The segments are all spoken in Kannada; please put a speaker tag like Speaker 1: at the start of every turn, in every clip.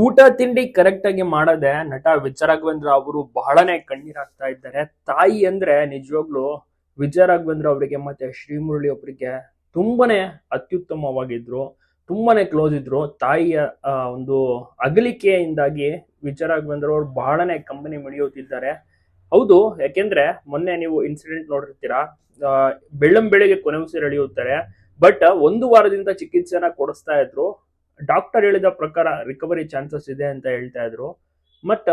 Speaker 1: ಊಟ ತಿಂಡಿ ಕರೆಕ್ಟ್ ಆಗಿ ಮಾಡದೆ ನಟ ವಿಜಯ ರಾಘವೇಂದ್ರ ಅವರು ಬಹಳನೇ ಕಣ್ಣೀರಾಗ್ತಾ ಇದ್ದಾರೆ. ತಾಯಿ ಅಂದ್ರೆ ನಿಜವಾಗ್ಲು ವಿಜಯ ರಾಘವೇಂದ್ರ ಅವರಿಗೆ ಮತ್ತೆ ಶ್ರೀಮುರಳಿ ಅವರಿಗೆ ತುಂಬಾನೇ ಅತ್ಯುತ್ತಮವಾಗಿದ್ರು, ತುಂಬಾನೇ ಕ್ಲೋಸ್ ಇದ್ರು. ತಾಯಿಯ ಒಂದು ಅಗಲಿಕೆಯಿಂದಾಗಿ ವಿಜಯ ರಾಘವೇಂದ್ರ ಅವರು ಬಹಳನೇ ಕಂಬನಿ ಮಿಡಿಯುತ್ತಿದ್ದಾರೆ. ಹೌದು, ಯಾಕೆಂದ್ರೆ ಮೊನ್ನೆ ನೀವು ಇನ್ಸಿಡೆಂಟ್ ನೋಡಿರ್ತೀರಾ. ಆ, ಬೆಳ್ಳಂಬೆಳಿಗ್ಗೆ ಕೊನೆ ಉಸಿರು ಎಳೆಯುತ್ತಾರೆ. ಬಟ್ ಒಂದು ವಾರದಿಂದ ಚಿಕಿತ್ಸೆನ ಕೊಡಿಸ್ತಾ ಇದ್ರು. ಡಾಕ್ಟರ್ ಹೇಳಿದ ಪ್ರಕಾರ ರಿಕವರಿ ಚಾನ್ಸಸ್ ಇದೆ ಅಂತ ಹೇಳ್ತಾ ಇದ್ರು. ಮತ್ತ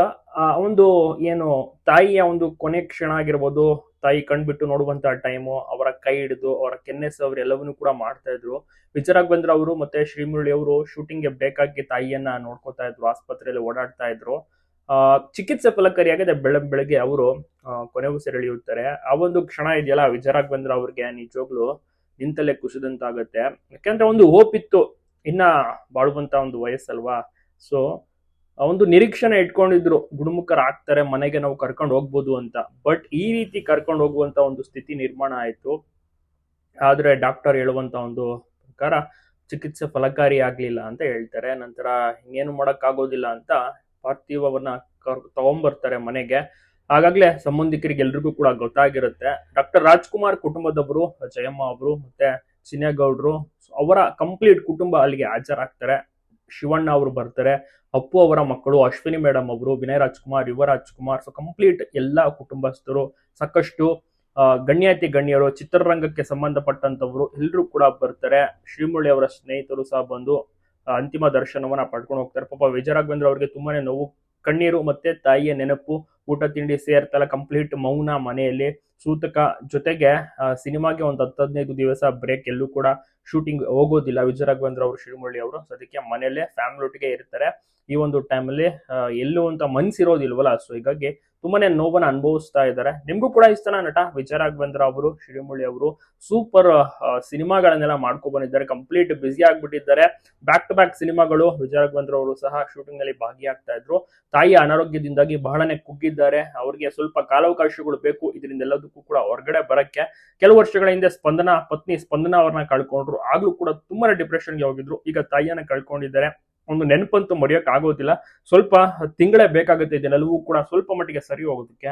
Speaker 1: ಒಂದು ಏನು ತಾಯಿಯ ಒಂದು ಕೊನೆ ಕ್ಷಣ ಆಗಿರ್ಬೋದು, ತಾಯಿ ಕಣ್ಬಿಟ್ಟು ನೋಡುವಂತ ಟೈಮು, ಅವರ ಕೈ ಹಿಡಿದು ಅವರ ಕೆನ್ನೆ ಸವರಿ ಎಲ್ಲವನ್ನೂ ಕೂಡ ಮಾಡ್ತಾ ಇದ್ರು. ವಿಜಯ ರಾಘವೇಂದ್ರ ಅವರು ಮತ್ತೆ ಶ್ರೀಮುರಳಿ ಅವರು ಶೂಟಿಂಗ್ಗೆ ಬೇಕಾಗಿ ತಾಯಿಯನ್ನ ನೋಡ್ಕೋತಾ ಇದ್ರು, ಆಸ್ಪತ್ರೆಯಲ್ಲಿ ಓಡಾಡ್ತಾ ಇದ್ರು. ಚಿಕಿತ್ಸೆ ಫಲಕಾರಿಯಾಗದೆ ಬೆಳಗ್ಗೆ ಅವರು ಕೊನೆ ಉಸಿರೆಳೆಯುತ್ತಾರೆ. ಆ ಒಂದು ಕ್ಷಣ ಇದೆಯಲ್ಲ, ವಿಜಯ ರಾಘವೇಂದ್ರ ಅವ್ರಿಗೆ ನಿಜವಾಗ್ಲು ನಿಂತಲ್ಲೇ ಕುಸಿದಂತಾಗತ್ತೆ. ಯಾಕಂದ್ರೆ ಒಂದು ಹೋಪ್ ಇತ್ತು, ಇನ್ನ ಬಾಳುವಂತ ಒಂದು ವಯಸ್ಸಲ್ವಾ. ಸೊ ಒಂದು ನಿರೀಕ್ಷಣೆ ಇಟ್ಕೊಂಡಿದ್ರು, ಗುಣಮುಖರಾಗ್ತಾರೆ, ಮನೆಗೆ ನಾವು ಕರ್ಕೊಂಡು ಹೋಗ್ಬೋದು ಅಂತ. ಬಟ್ ಈ ರೀತಿ ಕರ್ಕೊಂಡು ಹೋಗುವಂತ ಒಂದು ಸ್ಥಿತಿ ನಿರ್ಮಾಣ ಆಯ್ತು. ಆದ್ರೆ ಡಾಕ್ಟರ್ ಹೇಳುವಂತ ಒಂದು ಪ್ರಕಾರ ಚಿಕಿತ್ಸೆ ಫಲಕಾರಿ ಆಗ್ಲಿಲ್ಲ ಅಂತ ಹೇಳ್ತಾರೆ. ನಂತರ ಇನ್ನೇನು ಮಾಡಕ್ ಆಗೋದಿಲ್ಲ ಅಂತ ಪಾರ್ಥಿವವನ್ನ ತಗೊಂಡ್ಬರ್ತಾರೆ ಮನೆಗೆ. ಆಗಾಗ್ಲೇ ಸಂಬಂಧಿಕರಿಗೆ ಎಲ್ರಿಗೂ ಕೂಡ ಗೊತ್ತಾಗಿರುತ್ತೆ. ಡಾಕ್ಟರ್ ರಾಜ್ಕುಮಾರ್ ಕುಟುಂಬದವರು, ಜಯಮ್ಮ ಅವರು ಮತ್ತೆ ಸಿನೇಗೌಡರು, ಅವರ ಕಂಪ್ಲೀಟ್ ಕುಟುಂಬ ಅಲ್ಲಿಗೆ ಹಾಜರಾಗ್ತಾರೆ. ಶಿವಣ್ಣ ಅವರು ಬರ್ತಾರೆ, ಅಪ್ಪು ಅವರ ಮಕ್ಕಳು, ಅಶ್ವಿನಿ ಮೇಡಮ್ ಅವರು, ವಿನಯ್ ರಾಜ್ಕುಮಾರ್, ಯುವ ರಾಜ್ಕುಮಾರ್, ಸೊ ಕಂಪ್ಲೀಟ್ ಎಲ್ಲಾ ಕುಟುಂಬಸ್ಥರು, ಸಾಕಷ್ಟು ಗಣ್ಯಾತಿ ಗಣ್ಯರು, ಚಿತ್ರರಂಗಕ್ಕೆ ಸಂಬಂಧಪಟ್ಟಂತವ್ರು ಎಲ್ಲರೂ ಕೂಡ ಬರ್ತಾರೆ. ಶ್ರೀಮುರಳಿ ಅವರ ಸ್ನೇಹಿತರು ಸಹ ಬಂದು ಅಂತಿಮ ದರ್ಶನವನ್ನ ಪಡ್ಕೊಂಡು ಹೋಗ್ತಾರೆ. ಪಾಪ ವಿಜಯ ರಾಘವೇಂದ್ರ ಅವರಿಗೆ ತುಂಬಾನೇ ನೋವು, ಕಣ್ಣೀರು ಮತ್ತೆ ತಾಯಿಯ ನೆನಪು. ಊಟ ತಿಂಡಿ ಸೇರ್ತಲ್ಲ, ಕಂಪ್ಲೀಟ್ ಮೌನ ಮನೆಯಲ್ಲಿ, ಸೂತಕ. ಜೊತೆಗೆ ಸಿನಿಮಾಗೆ ಒಂದು 10-15 ದಿವಸ ಬ್ರೇಕ್, ಎಲ್ಲೂ ಕೂಡ ಶೂಟಿಂಗ್ ಹೋಗೋದಿಲ್ಲ ವಿಜಯ ರಾಘವೇಂದ್ರ ಅವರು, ಶ್ರೀಮುರಳಿ ಅವರು. ಅದಕ್ಕೆ ಮನೆಯಲ್ಲೇ ಫ್ಯಾಮಿಲಿ ಒಟ್ಟಿಗೆ ಇರ್ತಾರೆ. ಈ ಒಂದು ಟೈಮಲ್ಲಿ ಎಲ್ಲೂ ಅಂತ ಮನ್ಸಿರೋದಿಲ್ವಲ್ಲ, ಸೊ ಹೀಗಾಗಿ ತುಂಬಾನೇ ನೋವನ್ನ ಅನುಭವಿಸ್ತಾ ಇದ್ದಾರೆ. ನಿಮ್ಗೂ ಕೂಡ ಇಷ್ಟನ ನಟ ವಿಜಯ ರಾಘವೇಂದ್ರ ಅವರು, ಶ್ರೀಮುರಳಿ ಅವರು ಸೂಪರ್ ಸಿನಿಮಾಗಳನ್ನೆಲ್ಲ ಮಾಡ್ಕೊ ಬಂದಿದ್ದಾರೆ, ಕಂಪ್ಲೀಟ್ ಬ್ಯುಸಿ ಆಗ್ಬಿಟ್ಟಿದ್ದಾರೆ. ಬ್ಯಾಕ್ ಟು ಬ್ಯಾಕ್ ಸಿನಿಮಾಗಳು. ವಿಜಯ ರಾಘವೇಂದ್ರ ಅವರು ಸಹ ಶೂಟಿಂಗ್ ನಲ್ಲಿ ಭಾಗಿಯಾಗ್ತಾ ಇದ್ರು. ತಾಯಿಯ ಅನಾರೋಗ್ಯದಿಂದಾಗಿ ಬಹಳನೇ ಕುಗ್ಗಿದ್ದಾರೆ. ಅವ್ರಿಗೆ ಸ್ವಲ್ಪ ಕಾಲಾವಕಾಶಗಳು ಬೇಕು ಇದರಿಂದ ಎಲ್ಲದಕ್ಕೂ ಕೂಡ ಹೊರಗಡೆ ಬರಕ್ಕೆ. ಕೆಲವು ವರ್ಷಗಳ ಹಿಂದೆ ಪತ್ನಿ ಸ್ಪಂದನ ಅವ್ರನ್ನ ಕಳ್ಕೊಂಡ್ರು. ಆಗ್ಲೂ ಕೂಡ ತುಂಬಾನೇ ಡಿಪ್ರೆಷನ್ಗೆ ಹೋಗಿದ್ರು. ಈಗ ತಾಯಿಯನ್ನ ಕಳ್ಕೊಂಡಿದ್ದಾರೆ. ಒಂದು ನೆನಪಂತೂ ಮರೆಯಕ್ ಆಗೋದಿಲ್ಲ. ಸ್ವಲ್ಪ ತಿಂಗಳೇ ಬೇಕಾಗುತ್ತೆ ಇದನ್ನೆಲ್ಲವೂ ಕೂಡ ಸ್ವಲ್ಪ ಮಟ್ಟಿಗೆ ಸರಿ ಹೋಗೋದಕ್ಕೆ.